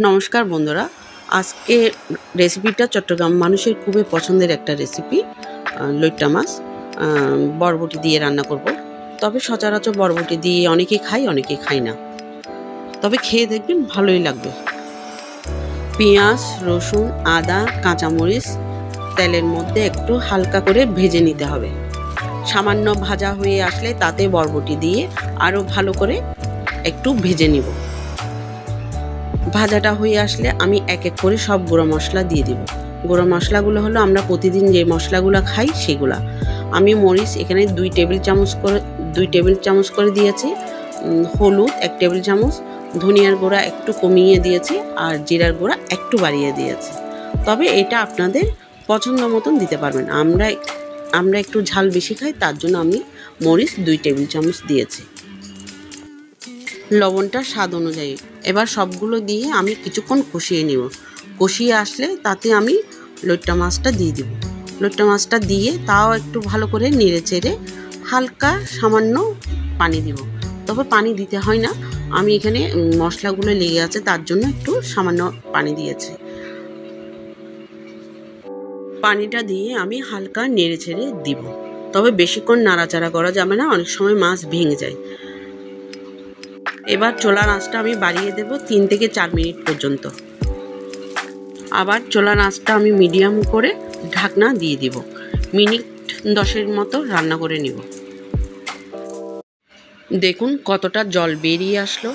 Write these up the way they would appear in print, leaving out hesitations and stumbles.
নমস্কার বন্ধুরা, আজকে রেসিপিটা চট্টগ্রাম মানুষের খুবই পছন্দের একটা রেসিপি। লইট্টা মাছ বরবটি দিয়ে রান্না করব। তবে সচরাচর বরবটি দিয়ে অনেকে খাই, অনেকে খাই না। তবে খেয়ে দেখবেন ভালোই লাগবে। পেঁয়াজ, রসুন, আদা, কাঁচামরিচ তেলের মধ্যে একটু হালকা করে ভেজে নিতে হবে। সামান্য ভাজা হয়ে আসলে তাতে বরবটি দিয়ে আরও ভালো করে একটু ভেজে নিব। ভাজাটা হয়ে আসলে আমি এক এক করে সব গুঁড়ো মশলা দিয়ে দিব। গুঁড়ো মশলাগুলো হলো আমরা প্রতিদিন যে মশলাগুলো খাই সেগুলা। আমি মরিচ এখানে 2 টেবিল চামচ করে দিয়েছি, হলুদ 1 টেবিল চামচ, ধনিয়ার গুঁড়া একটু কমিয়ে দিয়েছি, আর জিরার গুঁড়া একটু বাড়িয়ে দিয়েছি। তবে এটা আপনাদের পছন্দ মতন দিতে পারবেন। আমরা একটু ঝাল বেশি খাই, তার জন্য আমি মরিচ 2 টেবিল চামচ দিয়েছি। লবণটা স্বাদ অনুযায়ী। এবার সবগুলো দিয়ে আমি কিছুক্ষণ কষিয়ে নিব। কষিয়ে আসলে তাতে আমি লইট্টা মাছটা দিয়ে দিব। লইট্টা মাছটা দিয়ে তাও একটু ভালো করে নেড়ে চেড়ে হালকা সামান্য পানি দিব। তবে পানি দিতে হয় না, আমি এখানে মশলাগুলো লেগে আছে তার জন্য একটু সামান্য পানি দিয়েছি। পানিটা দিয়ে আমি হালকা নেড়ে চেড়ে দিব। তবে বেশিক্ষণ নাড়াচাড়া করা যাবে না, অনেক সময় মাছ ভেঙে যায়। এবার চুলার আঁচটা আমি বাড়িয়ে দেব 3 থেকে 4 মিনিট পর্যন্ত। আবার চুলার আঁচটা আমি মিডিয়াম করে ঢাকনা দিয়ে দিব। মিনিট 10 মতো রান্না করে নিব। দেখুন কতটা জল বেরিয়ে আসলো।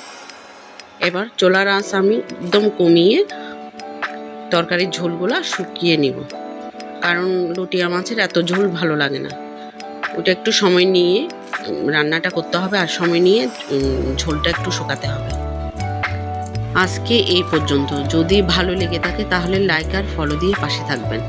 এবার চুলার আঁচ আমি একদম কমিয়ে তরকারির ঝোলগুলা শুকিয়ে নিব, কারণ লটিয়া মাছের এত ঝোল ভালো লাগে না। ওটা একটু সময় নিয়ে রান্নাটা করতে হবে, আর সময় নিয়ে ঝোলটা একটু শুকাতে হবে। আজকে এই পর্যন্ত। যদি ভালো লেগে থাকে তাহলে লাইক আর ফলো দিয়ে পাশে থাকবেন।